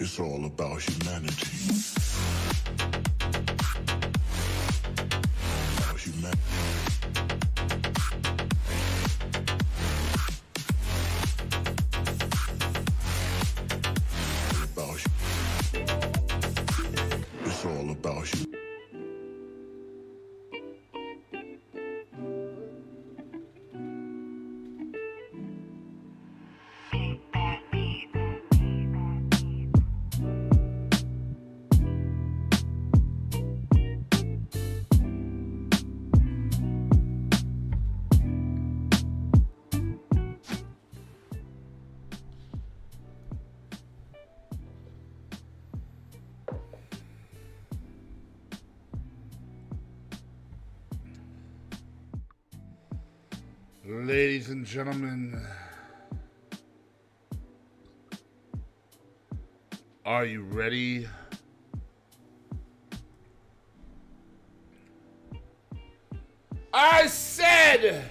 It's all about humanity. About humanity. It's all about humanity. Ladies and gentlemen, are you ready? I said,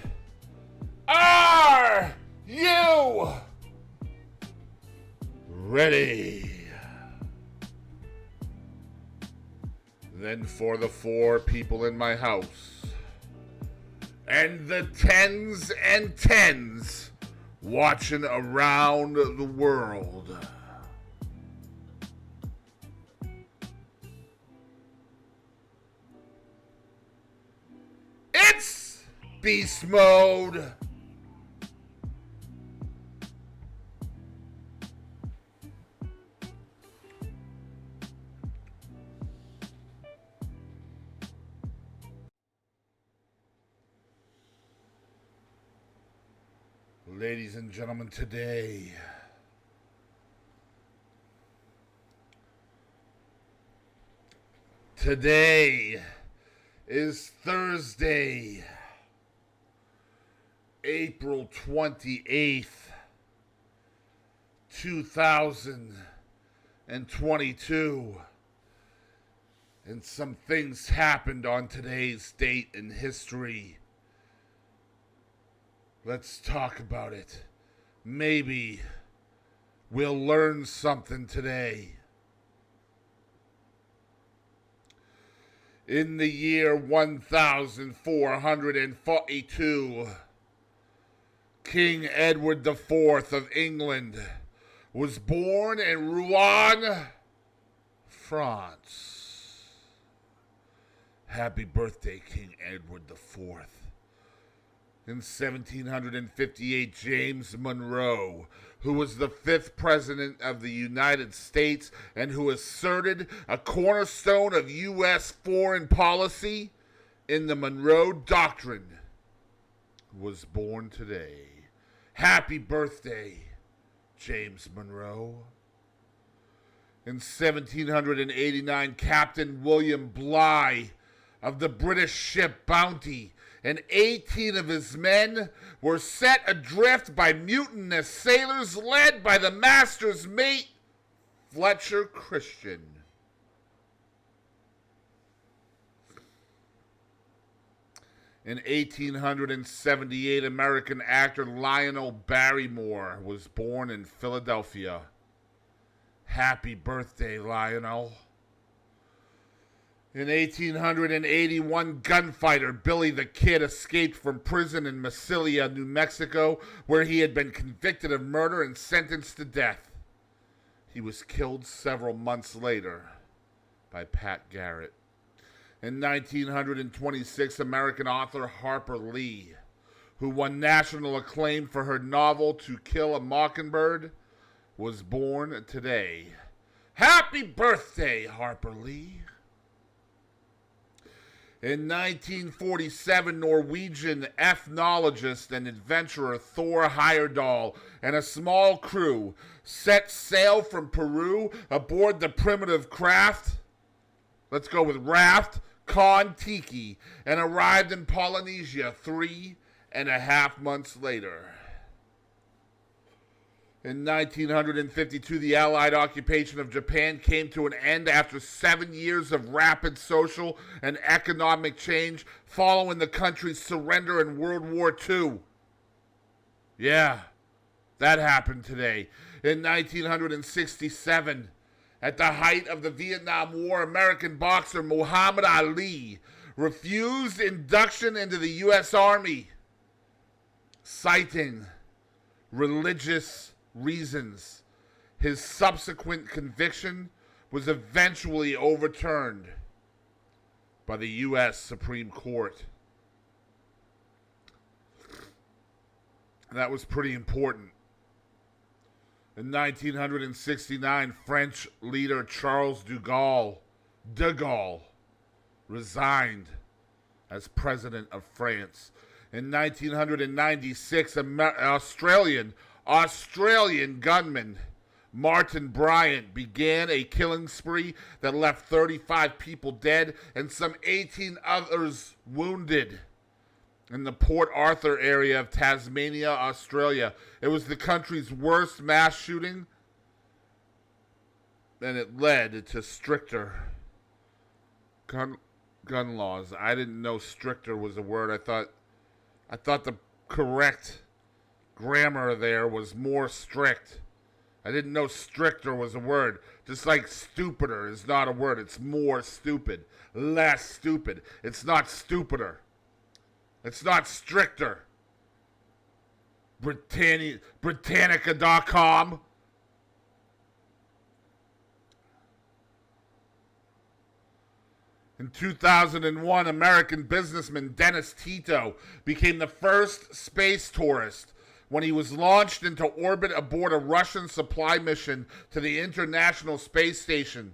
are you ready? Then for the 4 people in my house, and the tens and tens watching around the world, it's Beast Mode. Ladies and gentlemen, today is Thursday, April 28th, 2022, and some things happened on today's date in history. Let's talk about it. Maybe we'll learn something today. In the year 1442, King Edward IV of England was born in Rouen, France. Happy birthday, King Edward IV. In 1758, James Monroe, who was the 5th President of the United States and who asserted a cornerstone of U.S. foreign policy in the Monroe Doctrine, was born today. Happy birthday, James Monroe. In 1789, Captain William Bligh of the British ship Bounty and 18 of his men were set adrift by mutinous sailors led by the master's mate, Fletcher Christian. In 1878, American actor Lionel Barrymore was born in Philadelphia. Happy birthday, Lionel. In 1881, gunfighter Billy the Kid escaped from prison in Massilia, New Mexico, where he had been convicted of murder and sentenced to death. He was killed several months later by Pat Garrett. In 1926, American author Harper Lee, who won national acclaim for her novel To Kill a Mockingbird, was born today. Happy birthday, Harper Lee. In 1947, Norwegian ethnologist and adventurer Thor Heyerdahl and a small crew set sail from Peru aboard the primitive craft, let's go with raft, Kon-Tiki, and arrived in Polynesia 3.5 months later. In 1952, the Allied occupation of Japan came to an end after 7 years of rapid social and economic change following the country's surrender in World War II. Yeah, that happened today. In 1967, At the height of the Vietnam War, American boxer Muhammad Ali refused induction into the U.S. Army, citing religious reasons. His subsequent conviction was eventually overturned by the U.S. Supreme Court. That was pretty important. In 1969, French leader Charles de Gaulle resigned as president of France. In 1996, Australian gunman Martin Bryant began a killing spree that left 35 people dead and some 18 others wounded in the Port Arthur area of Tasmania, Australia. It was the country's worst mass shooting, and it led to stricter gun laws. I didn't know stricter was a word. I thought the correct grammar there was more strict. I didn't know stricter was a word. Just like stupider is not a word. It's more stupid. Less stupid. It's not stupider. It's not stricter. Britannica.com. In 2001, American businessman Dennis Tito became the first space tourist when he was launched into orbit aboard a Russian supply mission to the International Space Station.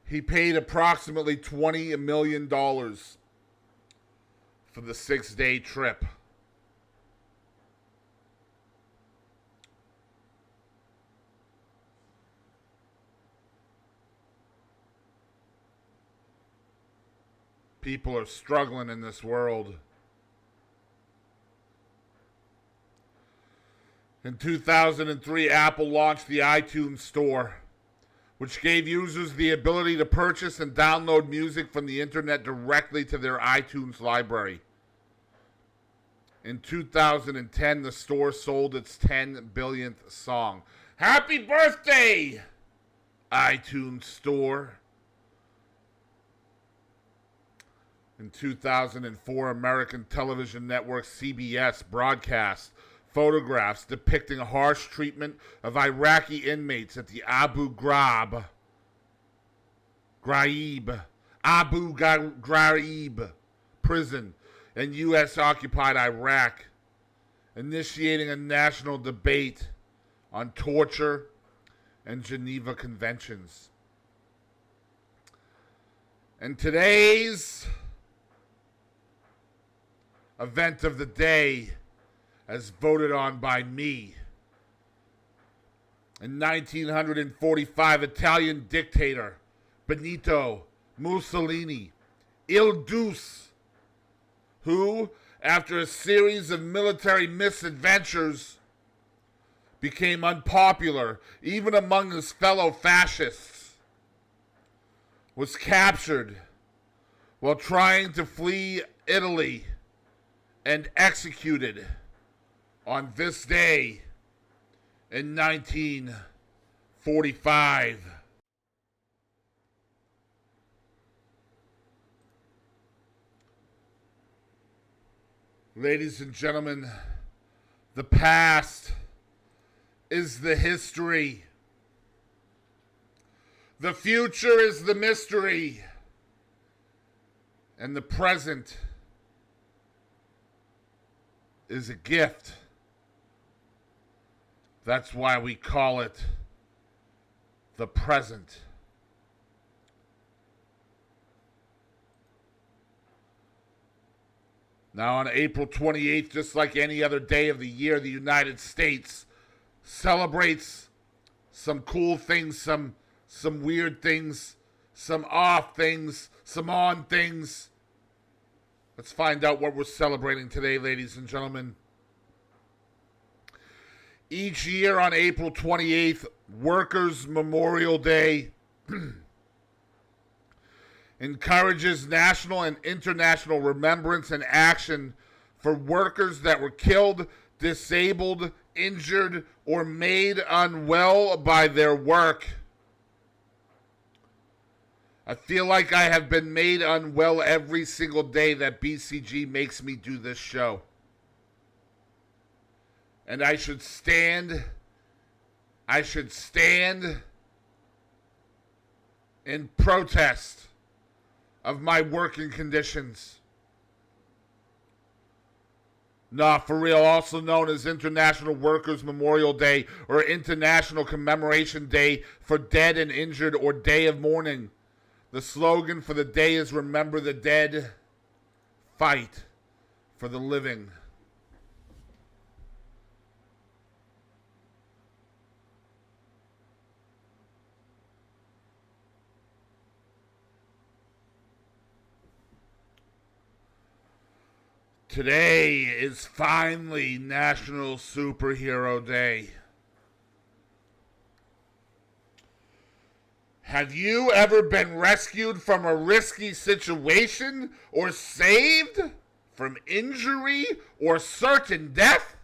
He paid approximately $20 million for the 6-day trip. People are struggling in this world. In 2003, Apple launched the iTunes Store, which gave users the ability to purchase and download music from the internet directly to their iTunes library. In 2010, the store sold its 10 billionth song. Happy birthday, iTunes Store! In 2004, American television network CBS broadcast photographs depicting harsh treatment of Iraqi inmates at the Abu Ghraib prison in U.S.-occupied Iraq, initiating a national debate on torture and Geneva Conventions. And today's event of the day, as voted on by me. In 1945, Italian dictator Benito Mussolini, Il Duce, who, after a series of military misadventures, became unpopular even among his fellow fascists, was captured while trying to flee Italy and executed on this day in 1945. Ladies and gentlemen, the past is the history. The future is the mystery. And the present is a gift. That's why we call it the present. Now, on April 28th, just like any other day of the year, the United States celebrates some cool things, some weird things, some off things, some on things. Let's find out what we're celebrating today, ladies and gentlemen. Each year on April 28th, Workers' Memorial Day encourages national and international remembrance and action for workers that were killed, disabled, injured, or made unwell by their work. I feel like I have been made unwell every single day that BCG makes me do this show. And I should stand in protest of my working conditions. Nah, for real, also known as International Workers' Memorial Day or International Commemoration Day for Dead and Injured or Day of Mourning. The slogan for the day is Remember the Dead, Fight for the Living. Today is finally National Superhero Day. Have you ever been rescued from a risky situation or saved from injury or certain death?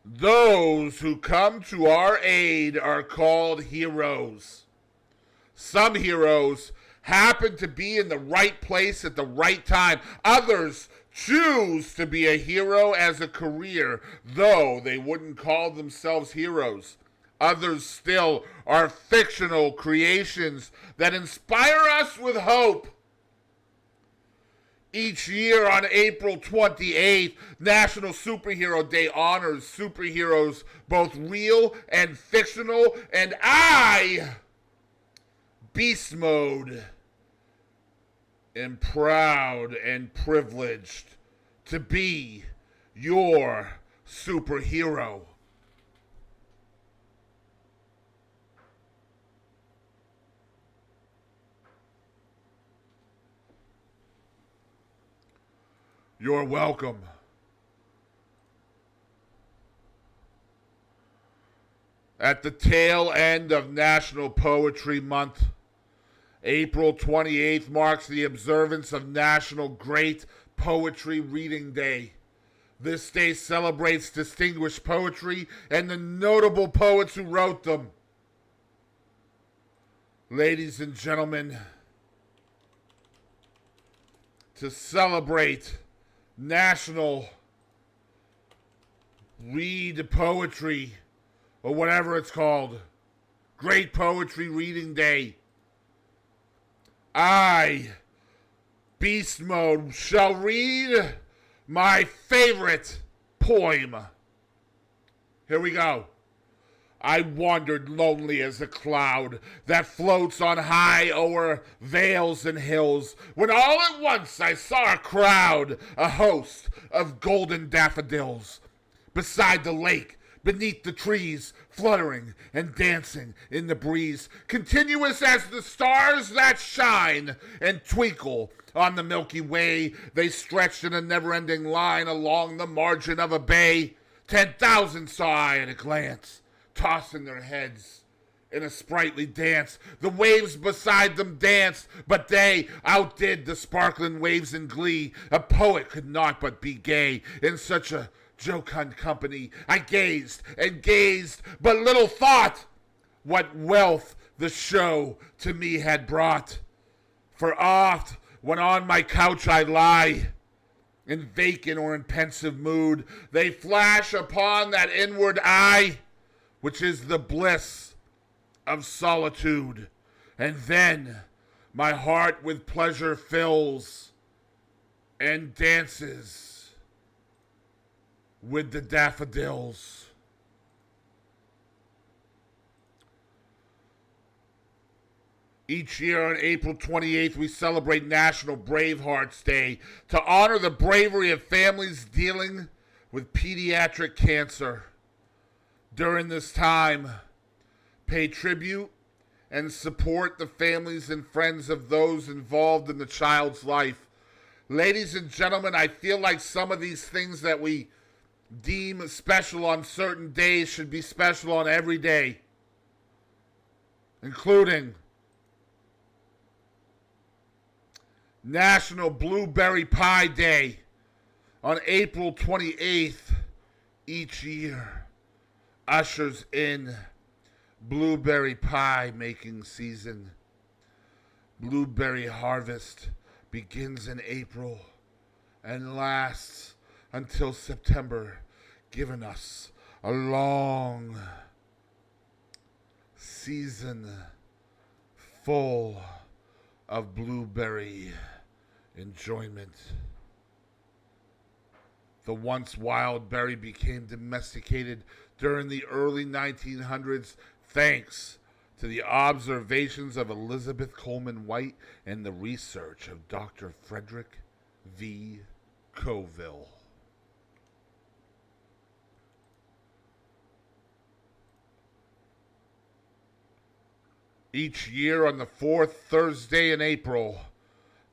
Those who come to our aid are called heroes. Some heroes happen to be in the right place at the right time. Others choose to be a hero as a career, though they wouldn't call themselves heroes. Others still are fictional creations that inspire us with hope. Each year on April 28th, National Superhero Day honors superheroes, both real and fictional, and I, Beast Mode, am proud and privileged to be your superhero. You're welcome. At the tail end of National Poetry Month, April 28th marks the observance of National Great Poetry Reading Day. This day celebrates distinguished poetry and the notable poets who wrote them. Ladies and gentlemen, to celebrate National Read Poetry, or whatever it's called, Great Poetry Reading Day, I, Beast Mode, shall read my favorite poem. Here we go. I wandered lonely as a cloud that floats on high o'er vales and hills, when all at once I saw a crowd, a host of golden daffodils, beside the lake, beneath the trees, fluttering and dancing in the breeze, continuous as the stars that shine and twinkle on the Milky Way. They stretched in a never-ending line along the margin of a bay. 10,000 saw I at a glance, tossing their heads in a sprightly dance. The waves beside them danced, but they outdid the sparkling waves in glee. A poet could not but be gay in such a jocund company. I gazed and gazed, but little thought what wealth the show to me had brought. For oft, when on my couch I lie, in vacant or in pensive mood, they flash upon that inward eye, which is the bliss of solitude. And then my heart with pleasure fills and dances with the daffodils. Each year on April 28th, we celebrate National Bravehearts Day to honor the bravery of families dealing with pediatric cancer. During this time, pay tribute and support the families and friends of those involved in the child's life. Ladies and gentlemen, I feel like some of these things that we deem special on certain days should be special on every day, including National Blueberry Pie Day on April 28th each year. Ushers in blueberry pie making season. Blueberry harvest begins in April and lasts until September, giving us a long season full of blueberry enjoyment. The once wild berry became domesticated during the early 1900s thanks to the observations of Elizabeth Coleman White and the research of Dr. Frederick V. Coville. Each year on the fourth Thursday in April,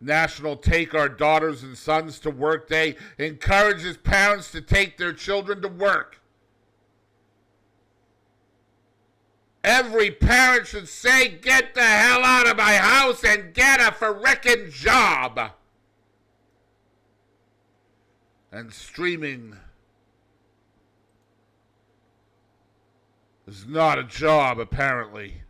National Take Our Daughters and Sons to Work Day encourages parents to take their children to work. Every parent should say, "Get the hell out of my house and get a frickin' job." And streaming is not a job, apparently.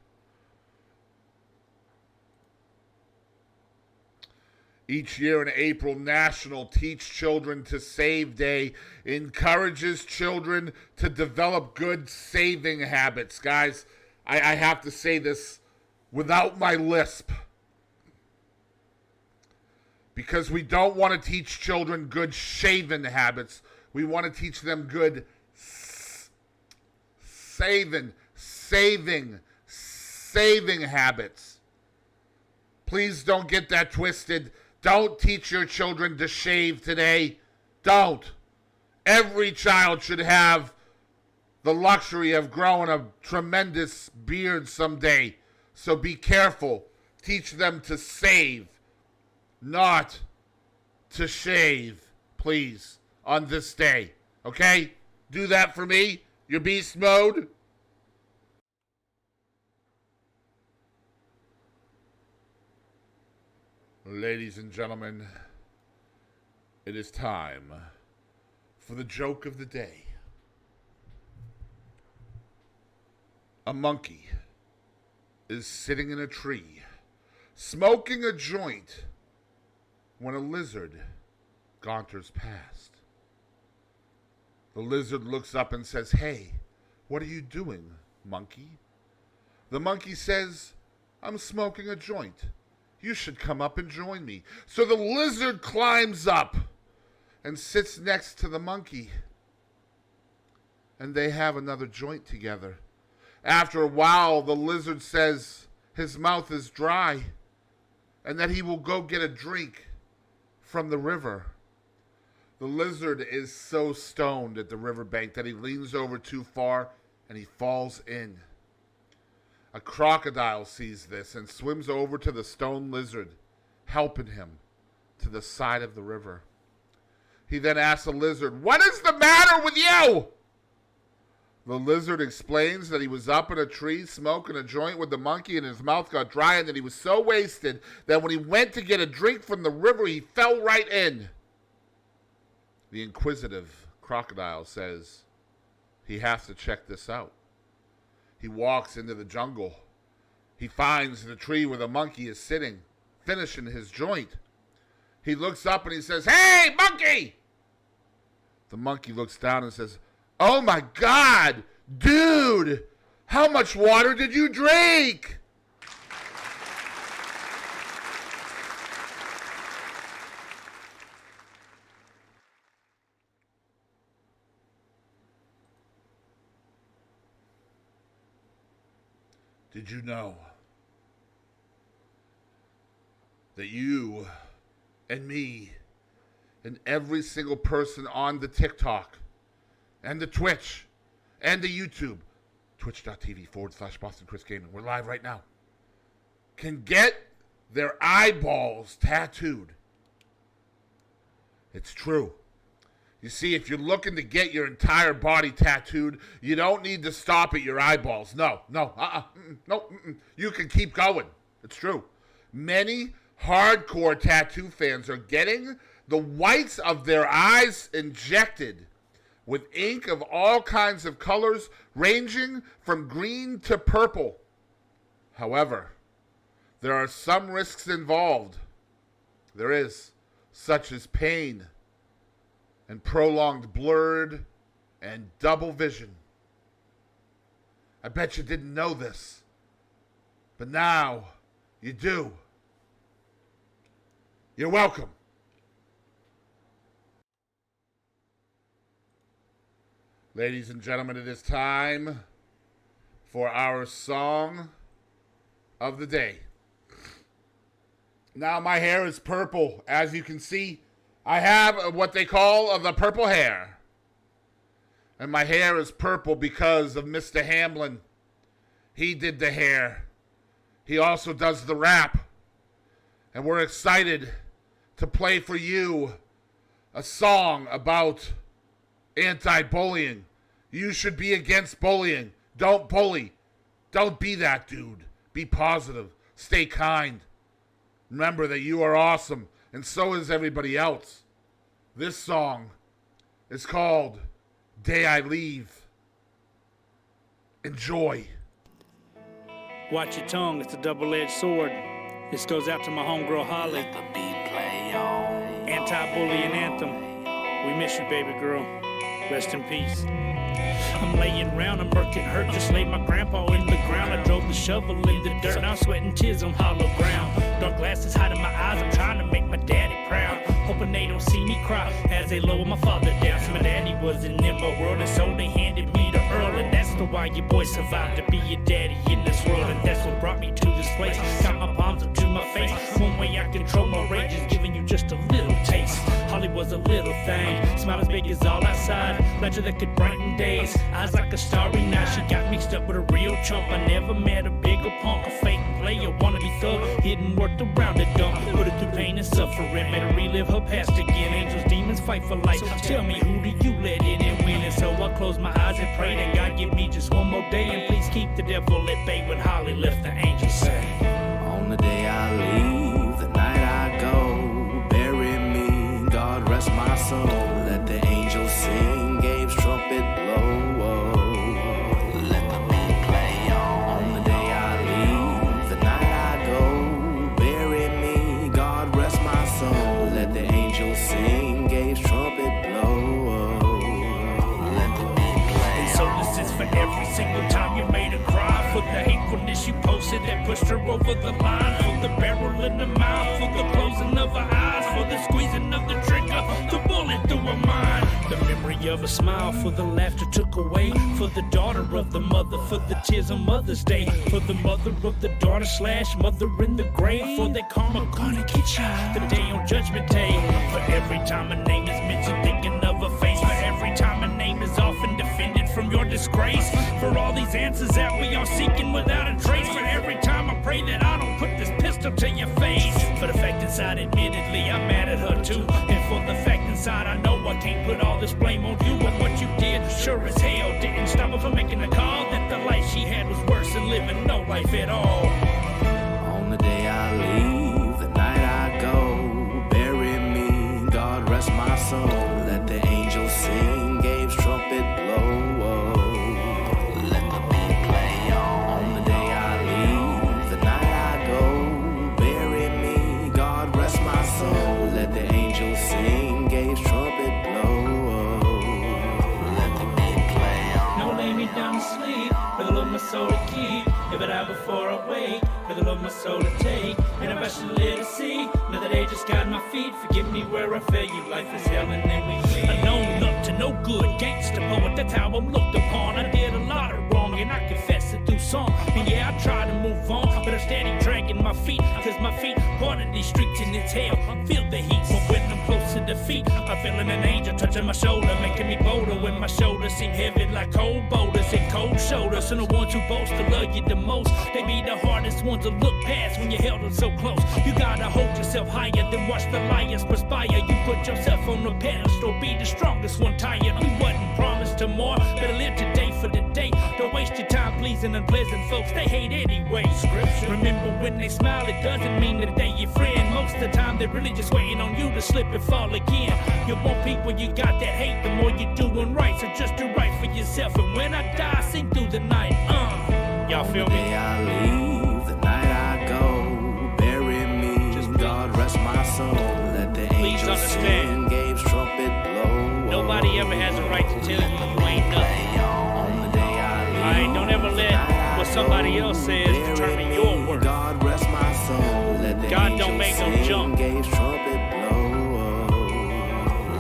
Each year in April, National Teach Children to Save Day encourages children to develop good saving habits. Guys, I have to say this without my lisp. Because we don't want to teach children good shaving habits. We want to teach them good saving habits. Please don't get that twisted. Don't teach your children to shave today. Don't. Every child should have the luxury of growing a tremendous beard someday. So be careful. Teach them to save, not to shave, please, on this day. Okay? Do that for me. Your beast mode. Ladies and gentlemen, it is time for the joke of the day. A monkey is sitting in a tree, smoking a joint, when a lizard saunters past. The lizard looks up and says, "Hey, what are you doing, monkey?" The monkey says, "I'm smoking a joint. You should come up and join me." So the lizard climbs up and sits next to the monkey. And they have another joint together. After a while, the lizard says his mouth is dry and that he will go get a drink from the river. The lizard is so stoned at the riverbank that he leans over too far and he falls in. A crocodile sees this and swims over to the stone lizard, helping him to the side of the river. He then asks the lizard, "What is the matter with you?" The lizard explains that he was up in a tree smoking a joint with the monkey and his mouth got dry and that he was so wasted that when he went to get a drink from the river, he fell right in. The inquisitive crocodile says he has to check this out. He walks into the jungle. He finds the tree where the monkey is sitting, finishing his joint. He looks up and he says, "Hey, monkey!" The monkey looks down and says, "Oh my God, dude, how much water did you drink?" Did you know that you and me and every single person on the TikTok and the Twitch and the YouTube, twitch.tv/Boston Chris Gaming, we're live right now, can get their eyeballs tattooed? It's true. You see, if you're looking to get your entire body tattooed, you don't need to stop at your eyeballs. No. You can keep going. It's true. Many hardcore tattoo fans are getting the whites of their eyes injected with ink of all kinds of colors, ranging from green to purple. However, there are some risks involved. There is, such as pain and prolonged blurred and double vision. I bet you didn't know this, but now you do. You're welcome. Ladies and gentlemen, it is time for our song of the day. Now my hair is purple. As you can see, I have what they call the purple hair. And my hair is purple because of Myzta Hamblen. He did the hair. He also does the rap. And we're excited to play for you a song about anti-bullying. You should be against bullying. Don't bully. Don't be that dude. Be positive. Stay kind. Remember that you are awesome, and so is everybody else. This song is called Day I Leave. Enjoy. Watch your tongue, it's a double-edged sword. This goes out to my homegirl Holly. Anti-bullying anthem. We miss you, baby girl. Rest in peace. I'm laying around, I'm working hurt. Just laid my grandpa in the ground. I drove the shovel in the dirt. Now I'm sweating tears on hollow ground. Dark glasses hiding my eyes. I'm trying to make my daddy proud. Hoping they don't see me cry as they lower my father down. So my daddy wasn't in my world, and so they handed me to Earl. And that's the why your boy survived to be your daddy in this world. And that's what brought me to this place. Got my palms up to my face. One way I control my rage is giving you just a little taste. Holly was a little thing, smile as big as all outside, ledger that could brighten days, eyes like a starry night. She got mixed up with a real chump. I never met a bigger punk, a fake player, wannabe thug, hidden worked around the dump, put her through pain and suffering, made her relive her past again. Angels, demons fight for life. Tell me, who do you let in and win? And so I close my eyes and pray that God give me just one more day, and please keep the devil at bay. When Holly left, the angels say, on the day I leave, the night I go, bury me, God rest my soul. Let the angels sing, Gabe's trumpet blow. Let the beat play on the day I leave, the night I go, bury me, God rest my soul. Let the angels sing, Gabe's trumpet blow. Let the beat play. And so this is for every single time you made her cry, for the hatefulness you posted that pushed her over the line, for the barrel in the mouth, for the closing of her eyes, for the squeezing of the trigger, the bullet through her mind, the memory of a smile, for the laughter took away, for the daughter of the mother, for the tears on Mother's Day, for the mother of the daughter / mother in the grave, for that karma gonna get ya the day on Judgment Day, for every time a name is mentioned thinking of a face, for every time a name is often defended from your disgrace, for all these answers that we are seeking without a trace, for every time I pray that I don't put this pistol to your face, for the fact inside admittedly I'm mad at her too, and for the fact inside I know I can't put all this blame on you, and what you did sure as hell didn't stop her from making a call that the life she had was worse than living no life at all. On the day I leave, the night I go, bury me, God rest my soul. Let the angels sing, Gabe's trumpet blow. Let the beat play on the day I leave, the night I go, bury me, God rest my soul. Let the angels sing, Gabe's trumpet blow. Let the beat play on. No, lay me down to sleep, with a love my soul to keep. If it out before I wake, with a love my soul to take. And if I should live to see, another day just got my feet. Forgive me where I fail you, life is hell and then we leave. Alone up to no good, gangster poet, that's how I'm looked upon. I did a lot of wrong and I confess it through song. And yeah, I try to move on, but I'm steady dragging my feet, cause my feet part of these streets and it's hell. I feel the heat, but when I'm close to defeat, I'm feeling an angel touching my shoulder, making me bolder. When my shoulders seem heavy like cold boulders and cold shoulders. And the ones who boast to love you the most, they be the hardest ones to look past when you held them so close. You gotta hold yourself higher than watch the liars perspire. You put yourself on the pedestal, be the strongest one tired. We wasn't promised tomorrow, better live today for the day. Don't waste your time pleasing unpleasant folks, they hate anyway. Scripture. Remember when they smile, it doesn't mean that they your friend. Most of the time they're really just waiting on you to slip and fall again. You want people, you got that hate, the more you're doing right. So just do right for yourself, and when I die, sing through the night. Y'all feel me? The day I leave, the night I go, soul. Let the Please angels understand. sing, Gabe's trumpet blow. Nobody ever has a right to tell you ain't nothing. On the day I leave, Alright, don't ever let what somebody else says determine your worth. God rest my soul. Let the God don't make no angels junk. sing, Gabe's trumpet blow.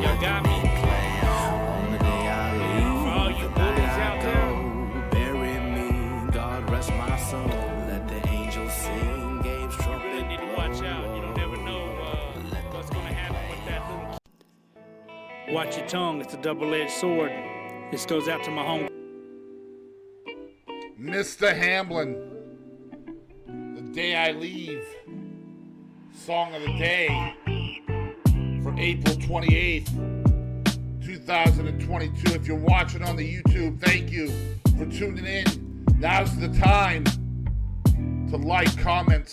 Y'all got me? On the day I leave, For all you bullies out there, bury me, God rest my soul. Let the angels sing, Gabe's you trumpet really need to watch out. You don't never know what's going to happen with that little kid. Watch your tongue. It's a double-edged sword. This goes out to my home. Myzta Hamblen, The Day I Leave, song of the day for April 28th, 2022. If you're watching on the YouTube, thank you for tuning in. Now's the time to like, comment,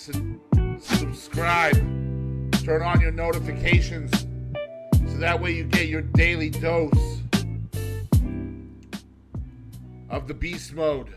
subscribe, turn on your notifications so that way you get your daily dose of the beast mode.